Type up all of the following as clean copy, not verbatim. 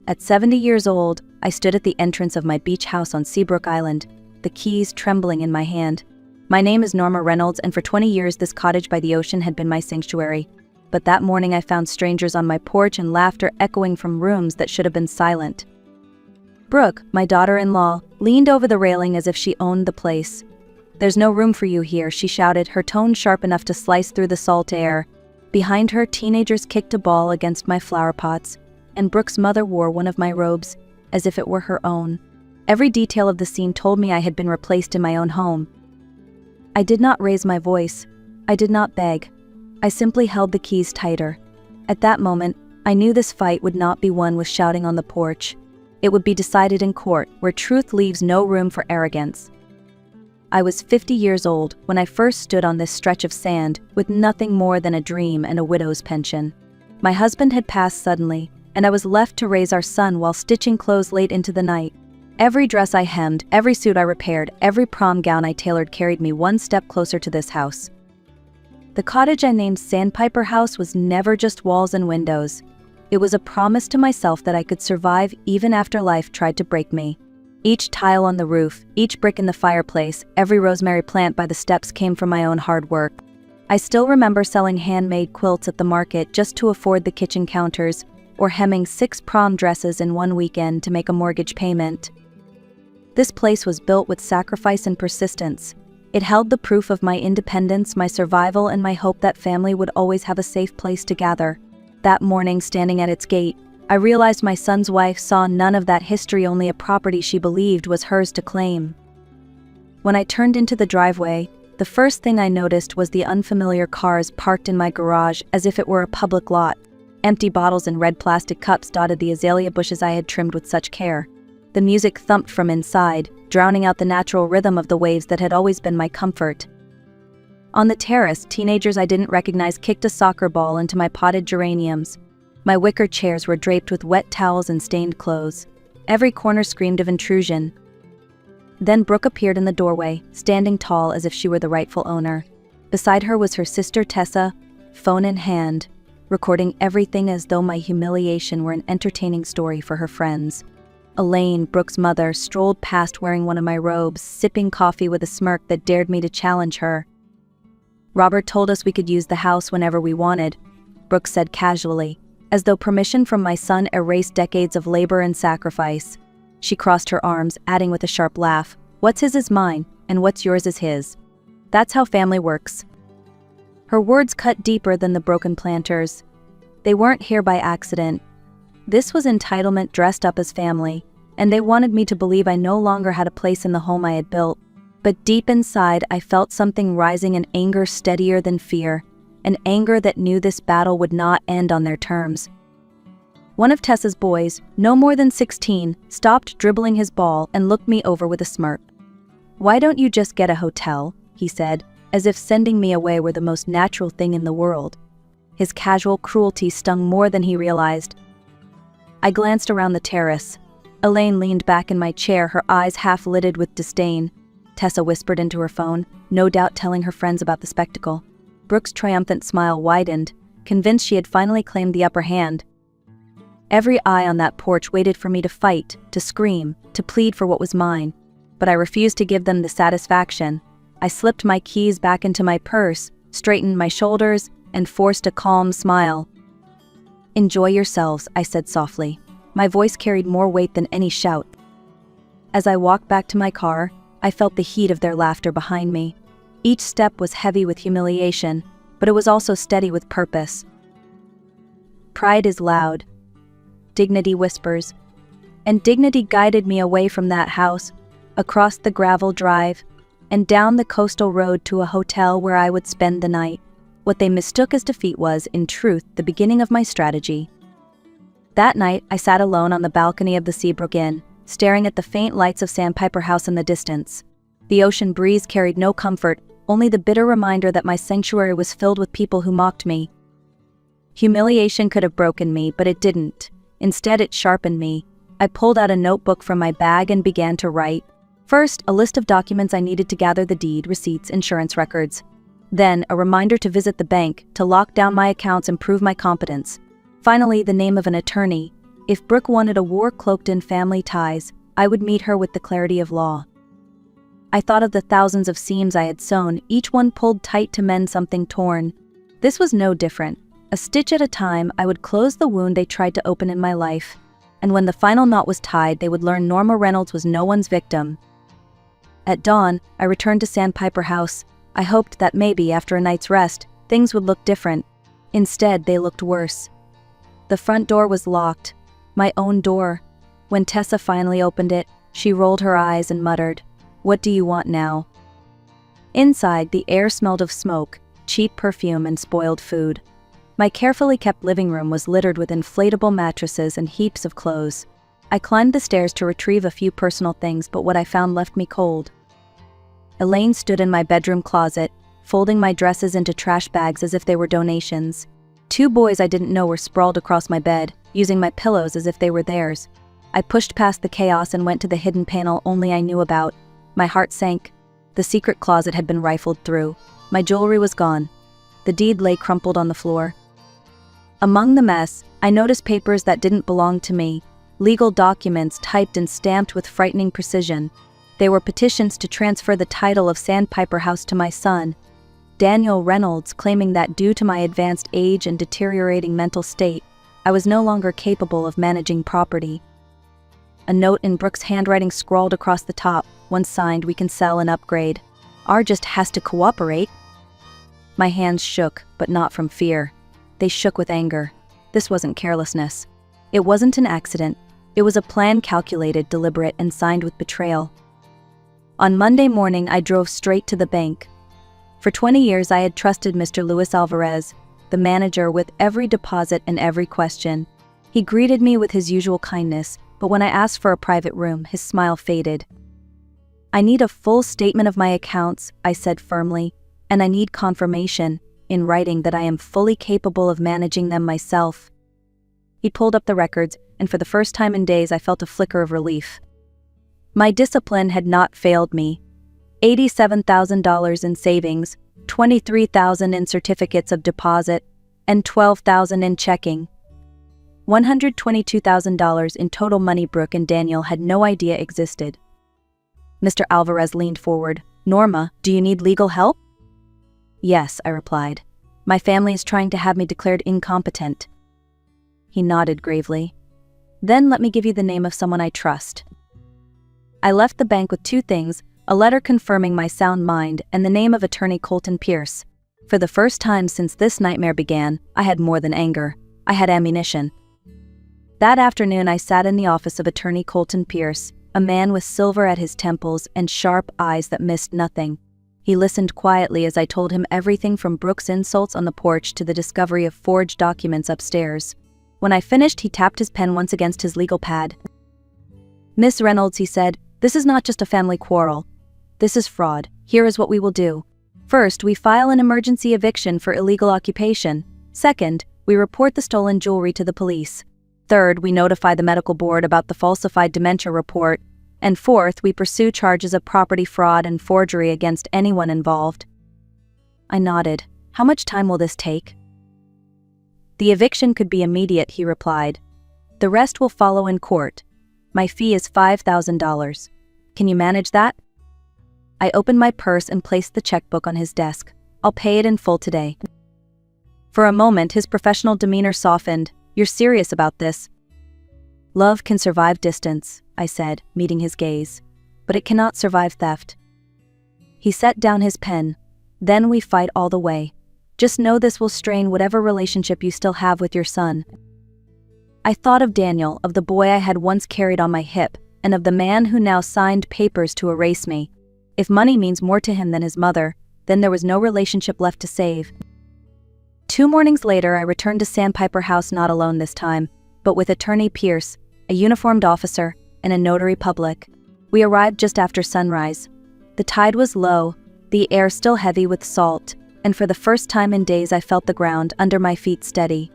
At 70 years old, I stood at the entrance of my beach house on Seabrook Island, the keys trembling in my hand. My name is Norma Reynolds, and for 20 years this cottage by the ocean had been my sanctuary. But that morning I found strangers on my porch and laughter echoing from rooms that should have been silent. Brooke, my daughter-in-law, leaned over the railing as if she owned the place. "There's no room for you here," she shouted, her tone sharp enough to slice through the salt air. Behind her, teenagers kicked a ball against my flower pots, and Brooke's mother wore one of my robes, as if it were her own. Every detail of the scene told me I had been replaced in my own home. I did not raise my voice. I did not beg. I simply held the keys tighter. At that moment, I knew this fight would not be won with shouting on the porch. It would be decided in court, where truth leaves no room for arrogance. I was 50 years old when I first stood on this stretch of sand with nothing more than a dream and a widow's pension. My husband had passed suddenly, and I was left to raise our son while stitching clothes late into the night. Every dress I hemmed, every suit I repaired, every prom gown I tailored carried me one step closer to this house. The cottage I named Sandpiper House was never just walls and windows. It was a promise to myself that I could survive even after life tried to break me. Each tile on the roof, each brick in the fireplace, every rosemary plant by the steps came from my own hard work. I still remember selling handmade quilts at the market just to afford the kitchen counters, or hemming 6 prom dresses in one weekend to make a mortgage payment. This place was built with sacrifice and persistence. It held the proof of my independence, my survival, and my hope that family would always have a safe place to gather. That morning, standing at its gate, I realized my son's wife saw none of that history, only a property she believed was hers to claim. When I turned into the driveway, the first thing I noticed was the unfamiliar cars parked in my garage as if it were a public lot. Empty bottles and red plastic cups dotted the azalea bushes I had trimmed with such care. The music thumped from inside, drowning out the natural rhythm of the waves that had always been my comfort. On the terrace, teenagers I didn't recognize kicked a soccer ball into my potted geraniums. My wicker chairs were draped with wet towels and stained clothes. Every corner screamed of intrusion. Then Brooke appeared in the doorway, standing tall as if she were the rightful owner. Beside her was her sister Tessa, phone in hand, recording everything as though my humiliation were an entertaining story for her friends. Elaine, Brooke's mother, strolled past wearing one of my robes, sipping coffee with a smirk that dared me to challenge her. "Robert told us we could use the house whenever we wanted," Brooke said casually, as though permission from my son erased decades of labor and sacrifice. She crossed her arms, adding with a sharp laugh, "What's his is mine, and what's yours is his. That's how family works." Her words cut deeper than the broken planters. They weren't here by accident. This was entitlement dressed up as family, and they wanted me to believe I no longer had a place in the home I had built. But deep inside, I felt something rising, an anger steadier than fear, an anger that knew this battle would not end on their terms. One of Tessa's boys, no more than 16, stopped dribbling his ball and looked me over with a smirk. "Why don't you just get a hotel?" he said, as if sending me away were the most natural thing in the world. His casual cruelty stung more than he realized. I glanced around the terrace. Elaine leaned back in my chair, her eyes half-lidded with disdain. Tessa whispered into her phone, no doubt telling her friends about the spectacle. Brooke's triumphant smile widened, convinced she had finally claimed the upper hand. Every eye on that porch waited for me to fight, to scream, to plead for what was mine. But I refused to give them the satisfaction. I slipped my keys back into my purse, straightened my shoulders, and forced a calm smile. "Enjoy yourselves," I said softly. My voice carried more weight than any shout. As I walked back to my car, I felt the heat of their laughter behind me. Each step was heavy with humiliation, but it was also steady with purpose. Pride is loud. Dignity whispers. And dignity guided me away from that house, across the gravel drive, and down the coastal road to a hotel where I would spend the night. What they mistook as defeat was, in truth, the beginning of my strategy. That night, I sat alone on the balcony of the Seabrook Inn, staring at the faint lights of Sandpiper House in the distance. The ocean breeze carried no comfort, only the bitter reminder that my sanctuary was filled with people who mocked me. Humiliation could have broken me, but it didn't. Instead, it sharpened me. I pulled out a notebook from my bag and began to write. First, a list of documents I needed to gather: the deed, receipts, insurance records. Then, a reminder to visit the bank, to lock down my accounts and prove my competence. Finally, the name of an attorney, If Brooke wanted a war cloaked in family ties, I would meet her with the clarity of law. I thought of the thousands of seams I had sewn, each one pulled tight to mend something torn. This was no different. A stitch at a time, I would close the wound they tried to open in my life. And when the final knot was tied, they would learn Norma Reynolds was no one's victim. At dawn, I returned to Sandpiper House. I hoped that maybe, after a night's rest, things would look different. Instead, they looked worse. The front door was locked. My own door. When Tessa finally opened it, she rolled her eyes and muttered, "What do you want now?" Inside, the air smelled of smoke, cheap perfume, and spoiled food. My carefully kept living room was littered with inflatable mattresses and heaps of clothes. I climbed the stairs to retrieve a few personal things, but what I found left me cold. Elaine stood in my bedroom closet, folding my dresses into trash bags as if they were donations. Two boys I didn't know were sprawled across my bed, using my pillows as if they were theirs. I pushed past the chaos and went to the hidden panel only I knew about. My heart sank. The secret closet had been rifled through. My jewelry was gone. The deed lay crumpled on the floor. Among the mess, I noticed papers that didn't belong to me, legal documents typed and stamped with frightening precision. They were petitions to transfer the title of Sandpiper House to my son, Daniel Reynolds, claiming that due to my advanced age and deteriorating mental state, I was no longer capable of managing property. A note in Brooke's handwriting scrawled across the top, once signed, "We can sell and upgrade. R just has to cooperate." My hands shook, but not from fear. They shook with anger. This wasn't carelessness. It wasn't an accident. It was a plan calculated, deliberate, and signed with betrayal. On Monday morning, I drove straight to the bank. For 20 years, I had trusted Mr. Luis Alvarez, the manager, with every deposit and every question. He greeted me with his usual kindness, but when I asked for a private room, his smile faded. "I need a full statement of my accounts," I said firmly, "and I need confirmation, in writing, that I am fully capable of managing them myself." He pulled up the records, and for the first time in days I felt a flicker of relief. My discipline had not failed me. $87,000 in savings, $23,000 in certificates of deposit, and $12,000 in checking. $122,000 in total money Brooke and Daniel had no idea existed. Mr. Alvarez leaned forward. "Norma, do you need legal help?" "Yes," I replied. "My family is trying to have me declared incompetent." He nodded gravely. "Then let me give you the name of someone I trust." I left the bank with two things: a letter confirming my sound mind and the name of attorney Colton Pierce. For the first time since this nightmare began, I had more than anger. I had ammunition. That afternoon, I sat in the office of attorney Colton Pierce, a man with silver at his temples and sharp eyes that missed nothing. He listened quietly as I told him everything from Brooke's insults on the porch to the discovery of forged documents upstairs. When I finished, he tapped his pen once against his legal pad. "Miss Reynolds," he said, "this is not just a family quarrel. This is fraud. Here is what we will do. First, we file an emergency eviction for illegal occupation. Second, we report the stolen jewelry to the police. Third, we notify the medical board about the falsified dementia report. And fourth, we pursue charges of property fraud and forgery against anyone involved." I nodded. "How much time will this take?" "The eviction could be immediate," he replied. "The rest will follow in court. My fee is $5,000. Can you manage that?" I opened my purse and placed the checkbook on his desk. "I'll pay it in full today." For a moment, his professional demeanor softened. "You're serious about this?" "Love can survive distance," I said, meeting his gaze. "But it cannot survive theft." He set down his pen. "Then we fight all the way. Just know this will strain whatever relationship you still have with your son." I thought of Daniel, of the boy I had once carried on my hip, and of the man who now signed papers to erase me. If money means more to him than his mother, then there was no relationship left to save. 2 mornings later, I returned to Sandpiper House, not alone this time, but with attorney Pierce, a uniformed officer, and a notary public. We arrived just after sunrise. The tide was low, the air still heavy with salt, and for the first time in days I felt the ground under my feet steady.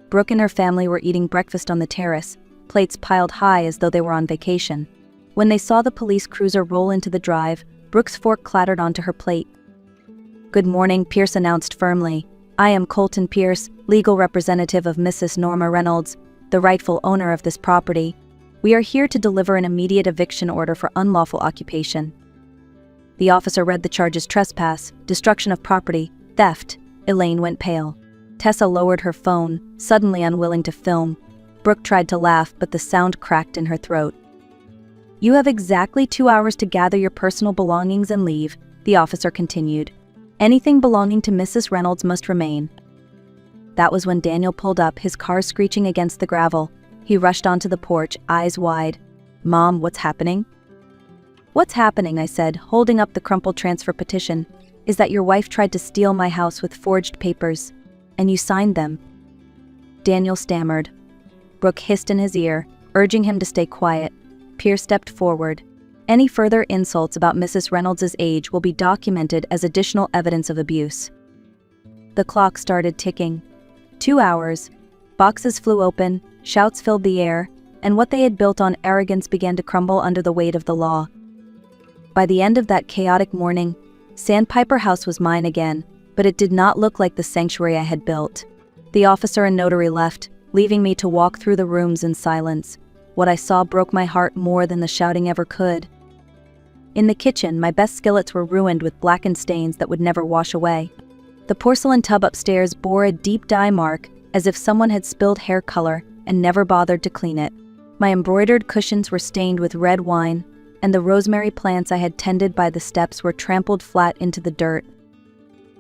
Brooke and her family were eating breakfast on the terrace, plates piled high as though they were on vacation. When they saw the police cruiser roll into the drive, Brooke's fork clattered onto her plate. "Good morning," Pierce announced firmly. "I am Colton Pierce, legal representative of Mrs. Norma Reynolds. the rightful owner of this property. We are here to deliver an immediate eviction order for unlawful occupation." The officer read the charges: trespass, destruction of property, theft. Elaine went pale. Tessa lowered her phone, suddenly unwilling to film. Brooke tried to laugh, but the sound cracked in her throat. "You have exactly 2 hours to gather your personal belongings and leave," the officer continued. "Anything belonging to Mrs. Reynolds must remain." That was when Daniel pulled up, his car screeching against the gravel. He rushed onto the porch, eyes wide. "Mom, what's happening?" "What's happening," I said, holding up the crumpled transfer petition, "is that your wife tried to steal my house with forged papers, and you signed them." Daniel stammered. Brooke hissed in his ear, urging him to stay quiet. Pierce stepped forward. "Any further insults about Mrs. Reynolds' age will be documented as additional evidence of abuse." The clock started ticking. 2 hours. Boxes flew open, shouts filled the air, and what they had built on arrogance began to crumble under the weight of the law. By the end of that chaotic morning, Sandpiper House was mine again, but it did not look like the sanctuary I had built. The officer and notary left, leaving me to walk through the rooms in silence. What I saw broke my heart more than the shouting ever could. In the kitchen, my best skillets were ruined with blackened stains that would never wash away. The porcelain tub upstairs bore a deep dye mark, as if someone had spilled hair color and never bothered to clean it. My embroidered cushions were stained with red wine, and the rosemary plants I had tended by the steps were trampled flat into the dirt.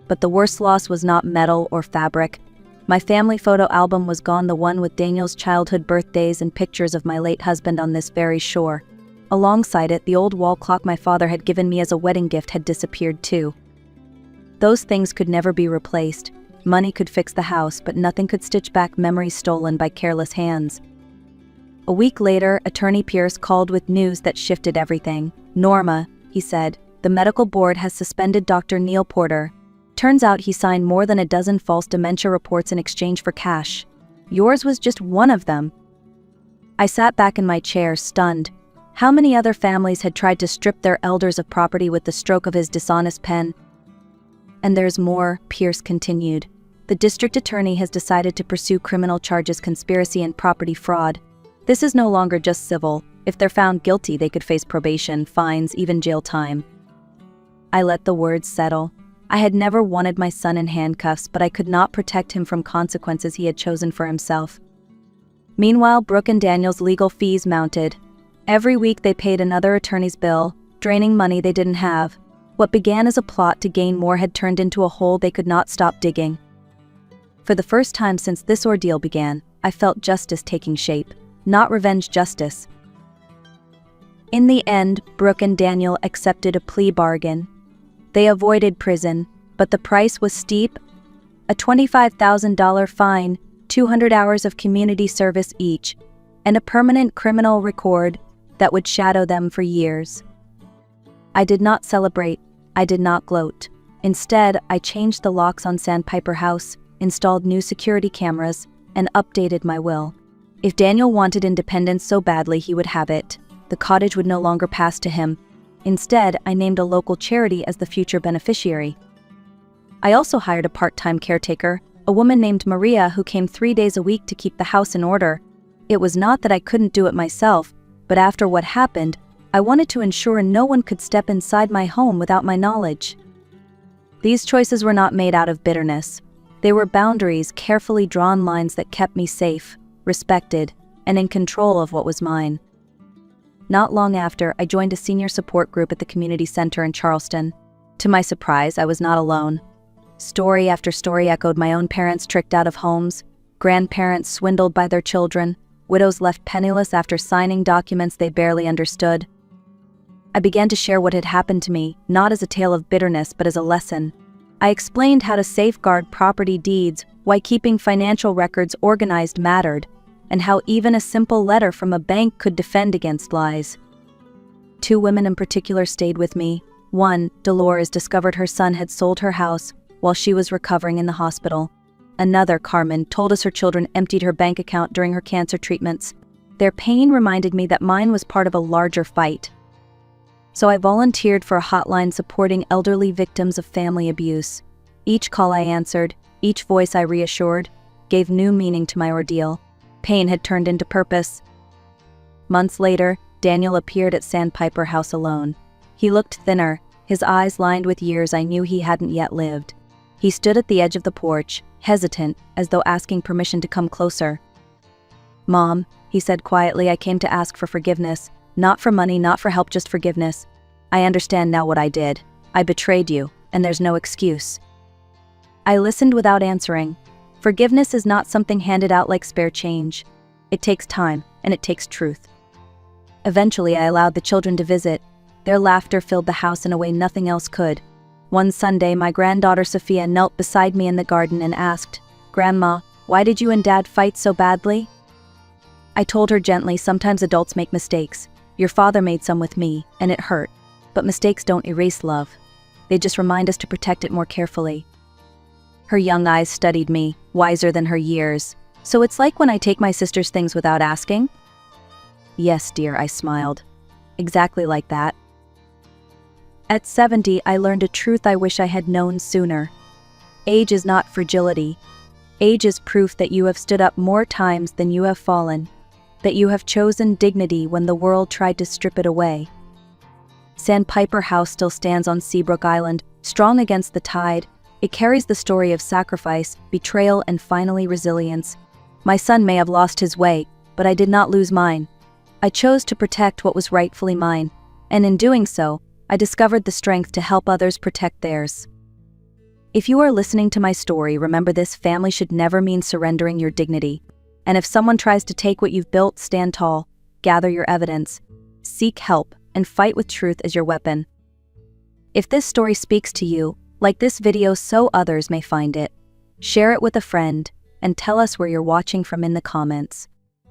But the worst loss was not metal or fabric. My family photo album was gone, the one with Daniel's childhood birthdays and pictures of my late husband on this very shore. Alongside it, the old wall clock my father had given me as a wedding gift had disappeared too. Those things could never be replaced. Money could fix the house, but nothing could stitch back memories stolen by careless hands. A week later, Attorney Pierce called with news that shifted everything. "Norma," he said, "the medical board has suspended Dr. Neil Porter. Turns out he signed more than a dozen false dementia reports in exchange for cash. Yours was just one of them." I sat back in my chair, stunned. How many other families had tried to strip their elders of property with the stroke of his dishonest pen? "And there's more," Pierce continued. "The district attorney has decided to pursue criminal charges, conspiracy and property fraud. This is no longer just civil. If they're found guilty, they could face probation, fines, even jail time." I let the words settle. I had never wanted my son in handcuffs, but I could not protect him from consequences he had chosen for himself. Meanwhile, Brooke and Daniel's legal fees mounted. Every week they paid another attorney's bill, draining money they didn't have. What began as a plot to gain more had turned into a hole they could not stop digging. For the first time since this ordeal began, I felt justice taking shape, not revenge justice. In the end, Brooke and Daniel accepted a plea bargain. They avoided prison, but the price was steep: a $25,000 fine, 200 hours of community service each, and a permanent criminal record that would shadow them for years. I did not celebrate, I did not gloat. Instead, I changed the locks on Sandpiper House, installed new security cameras, and updated my will. If Daniel wanted independence so badly, he would have it. The cottage would no longer pass to him. Instead, I named a local charity as the future beneficiary. I also hired a part-time caretaker, a woman named Maria who came 3 days a week to keep the house in order. It was not that I couldn't do it myself, but after what happened, I wanted to ensure no one could step inside my home without my knowledge. These choices were not made out of bitterness. They were boundaries, carefully drawn lines that kept me safe, respected, and in control of what was mine. Not long after, I joined a senior support group at the community center in Charleston. To my surprise, I was not alone. Story after story echoed my own parents tricked out of homes, grandparents swindled by their children, widows left penniless after signing documents they barely understood. I began to share what had happened to me, not as a tale of bitterness but as a lesson. I explained how to safeguard property deeds, why keeping financial records organized mattered, and how even a simple letter from a bank could defend against lies. 2 women in particular stayed with me. One, Dolores, discovered her son had sold her house while she was recovering in the hospital. Another, Carmen, told us her children emptied her bank account during her cancer treatments. Their pain reminded me that mine was part of a larger fight. So I volunteered for a hotline supporting elderly victims of family abuse. Each call I answered, each voice I reassured, gave new meaning to my ordeal. Pain had turned into purpose. Months later, Daniel appeared at Sandpiper House alone. He looked thinner, his eyes lined with years I knew he hadn't yet lived. He stood at the edge of the porch, hesitant, as though asking permission to come closer. "Mom," he said quietly, "I came to ask for forgiveness. Not for money, not for help, just forgiveness. I understand now what I did. I betrayed you, and there's no excuse." I listened without answering. Forgiveness is not something handed out like spare change. It takes time, and it takes truth. Eventually, I allowed the children to visit. Their laughter filled the house in a way nothing else could. One Sunday, my granddaughter Sophia knelt beside me in the garden and asked, "Grandma, why did you and Dad fight so badly?" I told her gently, "Sometimes adults make mistakes. Your father made some with me, and it hurt. But mistakes don't erase love. They just remind us to protect it more carefully." Her young eyes studied me, wiser than her years. "So it's like when I take my sister's things without asking?" "Yes, dear," I smiled. "Exactly like that." At 70, I learned a truth I wish I had known sooner. Age is not fragility. Age is proof that you have stood up more times than you have fallen, that you have chosen dignity when the world tried to strip it away. Sandpiper House still stands on Seabrook Island, strong against the tide. It carries the story of sacrifice, betrayal, and finally resilience. My son may have lost his way, but I did not lose mine. I chose to protect what was rightfully mine, and in doing so, I discovered the strength to help others protect theirs. If you are listening to my story, remember this: family should never mean surrendering your dignity. And if someone tries to take what you've built, stand tall, gather your evidence, seek help, and fight with truth as your weapon. If this story speaks to you, like this video so others may find it, share it with a friend, and tell us where you're watching from in the comments.